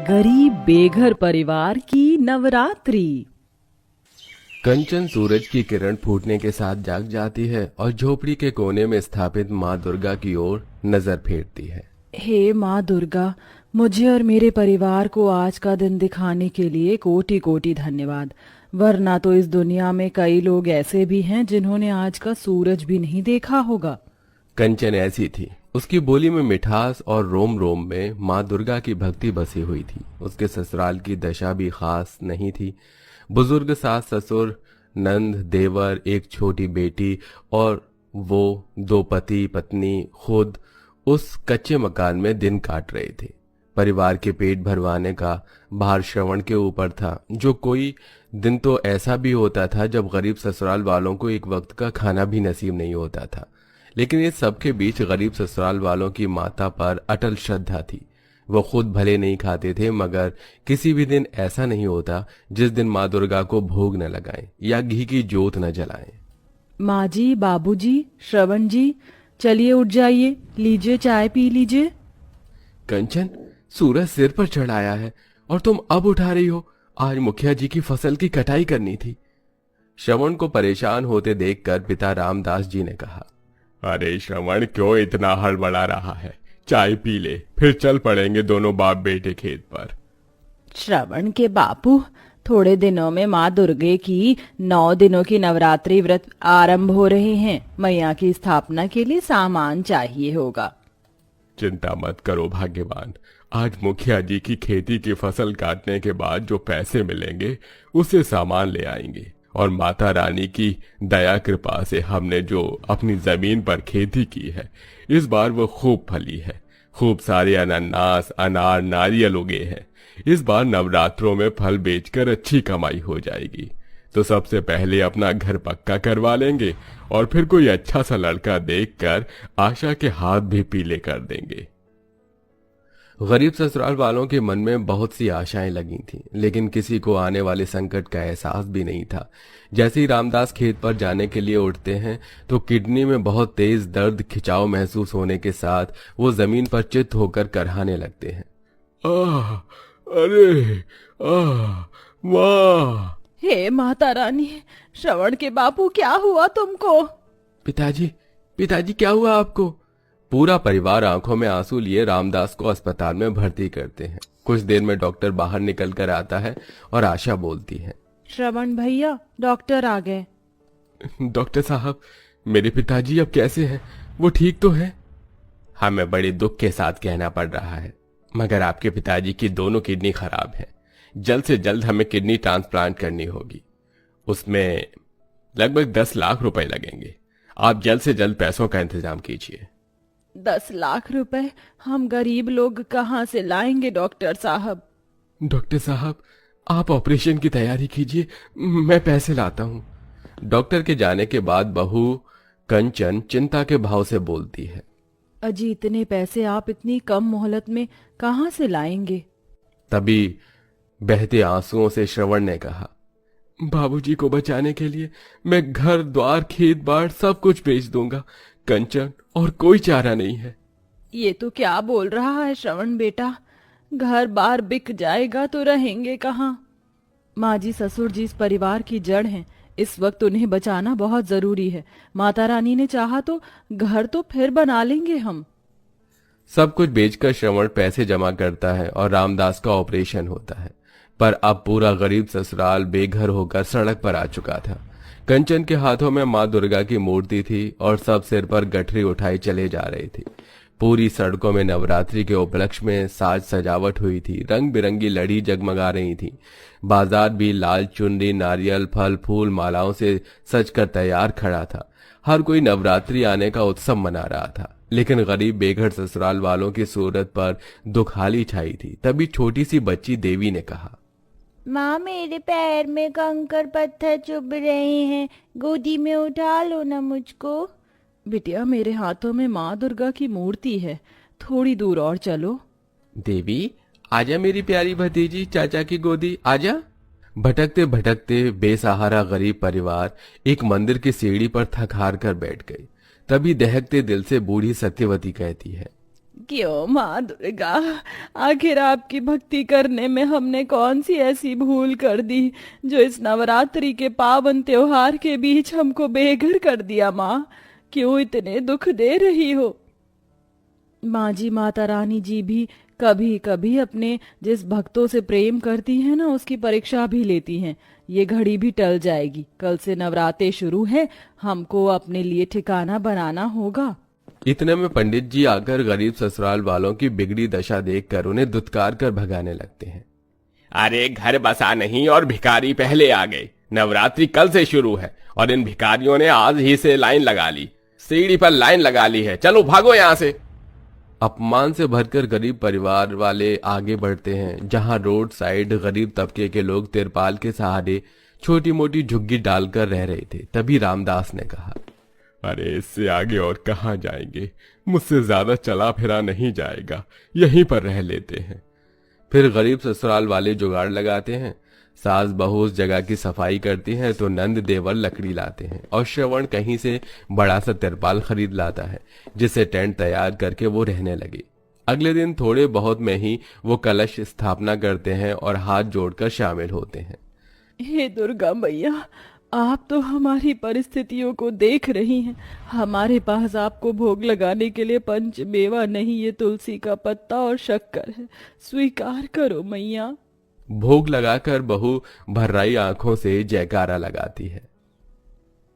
गरीब बेघर परिवार की नवरात्रि। कंचन सूरज की किरण फूटने के साथ जाग जाती है और झोपड़ी के कोने में स्थापित माँ दुर्गा की ओर नजर फेरती है। हे माँ दुर्गा, मुझे और मेरे परिवार को आज का दिन दिखाने के लिए कोटि कोटि धन्यवाद। वरना तो इस दुनिया में कई लोग ऐसे भी हैं जिन्होंने आज का सूरज भी नहीं देखा होगा। कंचन ऐसी थी, उसकी बोली में मिठास और रोम रोम में माँ दुर्गा की भक्ति बसी हुई थी। उसके ससुराल की दशा भी खास नहीं थी। बुजुर्ग सास ससुर, नंद, देवर, एक छोटी बेटी और वो दो पति पत्नी खुद उस कच्चे मकान में दिन काट रहे थे। परिवार के पेट भरवाने का भार श्रवण के ऊपर था। जो कोई दिन तो ऐसा भी होता था जब गरीब ससुराल वालों को एक वक्त का खाना भी नसीब नहीं होता था। लेकिन इस सब के बीच गरीब ससुराल वालों की माता पर अटल श्रद्धा थी। वो खुद भले नहीं खाते थे, मगर किसी भी दिन ऐसा नहीं होता जिस दिन माँ दुर्गा को भोग न लगाएं या घी की जोत न जलाएं। माँ जी, बाबूजी, श्रवण जी, चलिए उठ जाइए, लीजिए चाय पी लीजिए। कंचन, सूरज सिर पर चढ़ाया है और तुम अब उठा रही हो? आज मुखिया जी की फसल की कटाई करनी थी। श्रवण को परेशान होते देखकर पिता रामदास जी ने कहा, अरे श्रवण, क्यों इतना हड़बड़ा रहा है? चाय पी ले, फिर चल पड़ेंगे दोनों बाप बेटे खेत पर। श्रवण के बापू, थोड़े दिनों में माँ दुर्गे की 9 दिनों की नवरात्रि व्रत आरंभ हो रहे हैं। मैया की स्थापना के लिए सामान चाहिए होगा। चिंता मत करो भाग्यवान, आज मुखिया जी की खेती की फसल काटने के बाद जो पैसे मिलेंगे उससे सामान ले आएंगे। और माता रानी की दया कृपा से हमने जो अपनी जमीन पर खेती की है, इस बार वो खूब फली है। खूब सारे अनानास, अनार, नारियल उगे हैं। इस बार नवरात्रों में फल बेचकर अच्छी कमाई हो जाएगी। तो सबसे पहले अपना घर पक्का करवा लेंगे और फिर कोई अच्छा सा लड़का देखकर आशा के हाथ भी पीले कर देंगे। गरीब ससुराल वालों के मन में बहुत सी आशाएं लगी थीं, लेकिन किसी को आने वाले संकट का एहसास भी नहीं था। जैसे ही रामदास खेत पर जाने के लिए उठते हैं तो किडनी में बहुत तेज दर्द खिंचाव महसूस होने के साथ वो जमीन पर चित्त होकर करहाने लगते हैं। आह, अरे, माँ! हे माता रानी, श्रवण के बापू, क्या हुआ तुमको? पिताजी, पिताजी, क्या हुआ आपको? पूरा परिवार आंखों में आंसू लिए रामदास को अस्पताल में भर्ती करते हैं। कुछ देर में डॉक्टर बाहर निकल कर आता है और आशा बोलती है, श्रवण भैया, डॉक्टर आ गए। डॉक्टर साहब, मेरे पिताजी अब कैसे हैं? वो ठीक तो है? हमें बड़े दुख के साथ कहना पड़ रहा है, मगर आपके पिताजी की दोनों किडनी खराब है। जल्द से जल्द हमें किडनी ट्रांसप्लांट करनी होगी। उसमें लगभग 10 लाख रुपए लगेंगे। आप जल्द से जल्द पैसों का इंतजाम कीजिए। 10 लाख रुपए हम गरीब लोग कहाँ से लाएंगे डॉक्टर साहब? डॉक्टर साहब, आप ऑपरेशन की तैयारी कीजिए, मैं पैसे लाता हूँ। डॉक्टर के जाने के बाद बहू कंचन चिंता के भाव से बोलती है, अजी, इतने पैसे आप इतनी कम मोहलत में कहाँ से लाएंगे? तभी बहते आंसुओं से श्रवण ने कहा, बाबूजी को बचाने के लिए मैं घर द्वार, खेत बाड़ सब कुछ बेच दूंगा कंचन, और कोई चारा नहीं है। ये तो क्या बोल रहा है श्रवण बेटा? घर बार बिक जाएगा तो रहेंगे कहाँ? माँ जी, ससुर जी इस परिवार की जड़ हैं। इस वक्त उन्हें बचाना बहुत जरूरी है। माता रानी ने चाहा तो घर तो फिर बना लेंगे हम। सब कुछ बेचकर श्रवण पैसे जमा करता है और रामदास का ऑपरेशन होता है। पर अब पूरा गरीब ससुराल बेघर होकर सड़क पर आ चुका था। कंचन के हाथों में माँ दुर्गा की मूर्ति थी और सब सिर पर गठरी उठाई चले जा रही थी। पूरी सड़कों में नवरात्रि के उपलक्ष्य में साज सजावट हुई थी। रंग बिरंगी लड़ी जगमगा रही थी। बाजार भी लाल चुनरी, नारियल, फल, फूल, मालाओं से सजकर तैयार खड़ा था। हर कोई नवरात्रि आने का उत्सव मना रहा था। लेकिन गरीब बेघर ससुराल वालों की सूरत पर दुखाली छाई थी। तभी छोटी सी बच्ची देवी ने कहा, माँ, मेरे पैर में कंकर पत्थर चुभ रहे हैं, गोदी में उठा लो ना मुझको। बिटिया, मेरे हाथों में माँ दुर्गा की मूर्ति है, थोड़ी दूर और चलो। देवी, आजा मेरी प्यारी भतीजी, चाचा की गोदी आजा। भटकते भटकते बेसहारा गरीब परिवार एक मंदिर की सीढ़ी पर थक हार कर बैठ गई। तभी दहकते दिल से बूढ़ी सत्यवती कहती है, क्यों माँ दुर्गा, आखिर आपकी भक्ति करने में हमने कौन सी ऐसी भूल कर दी जो इस नवरात्रि के पावन त्योहार के बीच हमको बेघर कर दिया माँ? क्यों इतने दुख दे रही हो? माँ जी, माता रानी जी भी कभी कभी अपने जिस भक्तों से प्रेम करती है ना, उसकी परीक्षा भी लेती हैं। ये घड़ी भी टल जाएगी। कल से नवरात्रे शुरू है, हमको अपने लिए ठिकाना बनाना होगा। इतने में पंडित जी आकर गरीब ससुराल वालों की बिगड़ी दशा देखकर उन्हें दुत्कार कर भगाने लगते हैं। अरे घर बसा नहीं और भिखारी पहले आ गए। नवरात्रि कल से शुरू है और इन भिखारियों ने आज ही से लाइन लगा ली, सीढ़ी पर लाइन लगा ली है। चलो भागो यहाँ से। अपमान से भरकर गरीब परिवार वाले आगे बढ़ते हैं। जहां रोड साइड गरीब तबके के लोग तिरपाल के सहारे छोटी मोटी झुग्गी डालकर रह रहे थे, तभी रामदास ने कहा, अरे इससे आगे और कहाँ जाएंगे? मुझसे ज्यादा चला फिरा नहीं जाएगा, यहीं पर रह लेते हैं। फिर गरीब ससुराल वाले जुगाड़ लगाते हैं। सास बहू उस जगह की सफाई करती हैं तो नंद देवर लकड़ी लाते हैं और श्रवण कहीं से बड़ा सा तिरपाल खरीद लाता है, जिसे टेंट तैयार करके वो रहने लगे। अगले दिन थोड़े बहुत में ही वो कलश स्थापना करते हैं और हाथ जोड़कर शामिल होते हैं। हे दुर्गा मैया, आप तो हमारी परिस्थितियों को देख रही हैं। हमारे पास आपको भोग लगाने के लिए पंच मेवा नहीं, ये तुलसी का पत्ता और शक्कर है। स्वीकार करो मैया। भोग लगाकर बहू भर्राई आंखों से जयकारा लगाती है।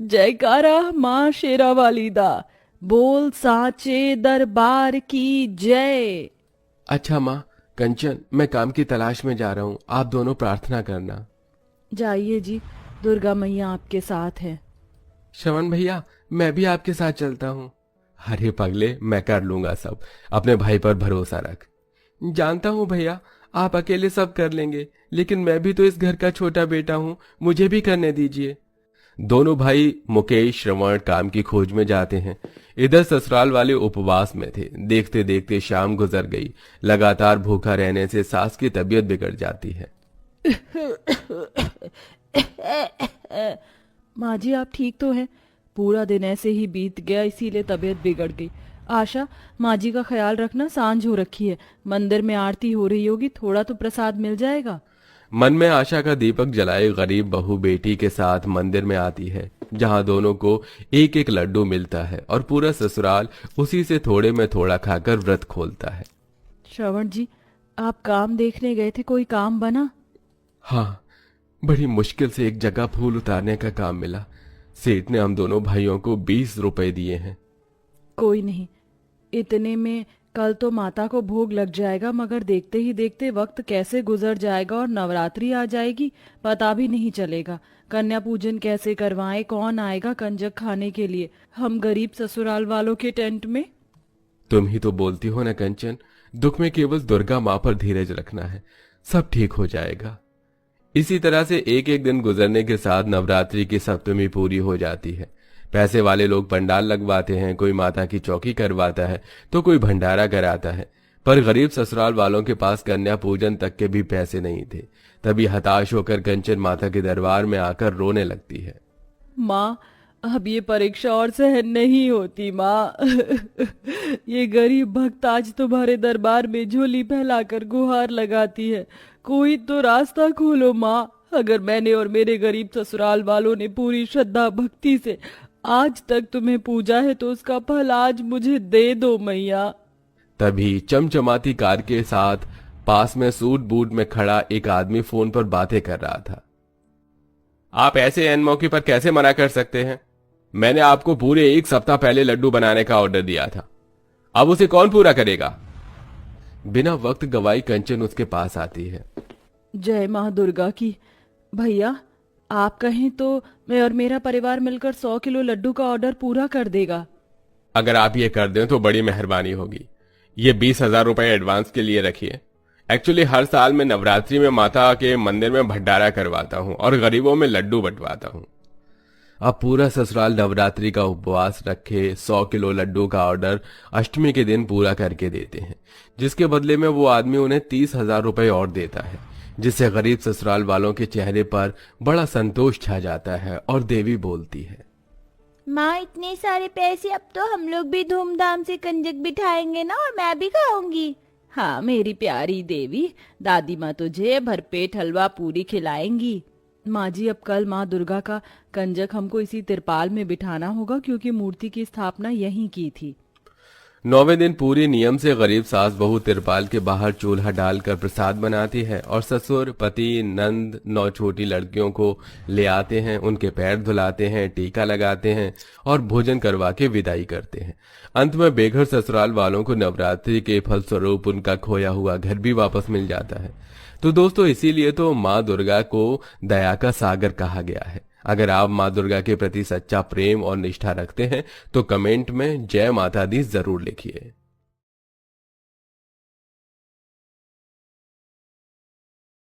जयकारा माँ शेरावाली दा, बोल साचे दरबार की जय। अच्छा माँ कंचन, मैं काम की तलाश में जा रहा हूँ, आप दोनों प्रार्थना करना। जाइए जी, दुर्गा मैया आपके साथ है। श्रवण भैया, मैं भी आपके साथ चलता हूँ। अरे पगले, मैं कर लूंगा सब, अपने भाई पर भरोसा रख। जानता हूँ भैया, आप अकेले सब कर लेंगे, लेकिन मैं भी तो इस घर का छोटा बेटा हूँ, मुझे भी करने दीजिए। दोनों भाई मुकेश श्रवण काम की खोज में जाते हैं। इधर ससुराल वाले उपवास में थे। देखते देखते शाम गुजर गई। लगातार भूखा रहने से सास की तबीयत बिगड़ जाती है। माँ जी, आप ठीक तो हैं? पूरा दिन ऐसे ही बीत गया, इसीलिए तबीयत बिगड़ गई। आशा, माँ जी का ख्याल रखना, सांझ हो रखी है, मंदिर में आरती हो रही होगी, थोड़ा तो प्रसाद मिल जाएगा। मन में आशा का दीपक जलाए गरीब बहू बेटी के साथ मंदिर में आती है, जहां दोनों को एक एक लड्डू मिलता है और पूरा ससुराल उसी से थोड़े में थोड़ा खाकर व्रत खोलता है। श्रवण जी, आप काम देखने गए थे, कोई काम बना? हाँ, बड़ी मुश्किल से एक जगह फूल उतारने का काम मिला। सेठ ने हम दोनों भाइयों को 20 रुपए दिए हैं। कोई नहीं, इतने में कल तो माता को भोग लग जाएगा, मगर देखते ही देखते वक्त कैसे गुजर जाएगा और नवरात्रि आ जाएगी, पता भी नहीं चलेगा। कन्या पूजन कैसे करवाएं, कौन आएगा कंजक खाने के लिए, हम गरीब ससुराल वालों के टेंट में। तुम ही तो बोलती हो ना कंचन, दुख में केवल दुर्गा माँ पर धीरज रखना है, सब ठीक हो जाएगा। इसी तरह से एक एक दिन गुजरने के साथ नवरात्रि की सप्तमी पूरी हो जाती है। पैसे वाले लोग पंडाल लगवाते हैं, कोई माता की चौकी करवाता है तो कोई भंडारा कराता है, पर गरीब ससुराल वालों के पास कन्या पूजन तक के भी पैसे नहीं थे। तभी हताश होकर कंचन माता के दरबार में आकर रोने लगती है। माँ, अब ये परीक्षा और सहन नहीं होती माँ। ये गरीब भक्त आज तुम्हारे दरबार में झोली फैलाकर गुहार लगाती है, कोई तो रास्ता खोलो माँ। अगर मैंने और मेरे गरीब ससुराल वालों ने पूरी श्रद्धा भक्ति से आज तक तुम्हें पूजा है तो उसका फल आज मुझे दे दो मैया। तभी चमचमाती कार के साथ पास में सूट बूट में खड़ा एक आदमी फोन पर बातें कर रहा था। आप ऐसे एन मौके पर कैसे मना कर सकते हैं? मैंने आपको पूरे 1 सप्ताह पहले लड्डू बनाने का ऑर्डर दिया था, अब उसे कौन पूरा करेगा? बिना वक्त गवाई कंचन उसके पास आती है। जय माँ दुर्गा की। भैया, आप कहें तो मैं और मेरा परिवार मिलकर 100 किलो लड्डू का ऑर्डर पूरा कर देगा। अगर आप ये कर दें तो बड़ी मेहरबानी होगी। ये 20,000 रुपए एडवांस के लिए रखिए। एक्चुअली हर साल मैं नवरात्रि में माता के मंदिर में भंडारा करवाता हूँ और गरीबों में लड्डू बंटवाता हूँ। अब पूरा ससुराल नवरात्रि का उपवास रखे 100 किलो लड्डू का ऑर्डर अष्टमी के दिन पूरा करके देते हैं, जिसके बदले में वो आदमी उन्हें 30,000 रुपए और देता है, जिससे गरीब ससुराल वालों के चेहरे पर बड़ा संतोष छा जाता है और देवी बोलती है, माँ इतने सारे पैसे, अब तो हम लोग भी धूमधाम से कंजक बिठाएंगे ना, और मैं भी खाऊंगी। हाँ मेरी प्यारी देवी, दादी माँ तुझे भरपेट हलवा पूरी खिलाएंगी। माँ जी, अब कल माँ दुर्गा का कंजक हमको इसी तिरपाल में बिठाना होगा, क्योंकि मूर्ति की स्थापना यहीं की थी। 9वें दिन पूरी नियम से गरीब सास बहू तिरपाल के बाहर चूल्हा डालकर प्रसाद बनाती है और ससुर, पति, नंद 9 छोटी लड़कियों को ले आते हैं, उनके पैर धुलाते हैं, टीका लगाते हैं और भोजन करवा के विदाई करते हैं। अंत में बेघर ससुराल वालों को नवरात्रि के फलस्वरूप उनका खोया हुआ घर भी वापस मिल जाता है। तो दोस्तों, इसीलिए तो माँ दुर्गा को दया का सागर कहा गया है। अगर आप माँ दुर्गा के प्रति सच्चा प्रेम और निष्ठा रखते हैं तो कमेंट में जय माता दी जरूर लिखिए।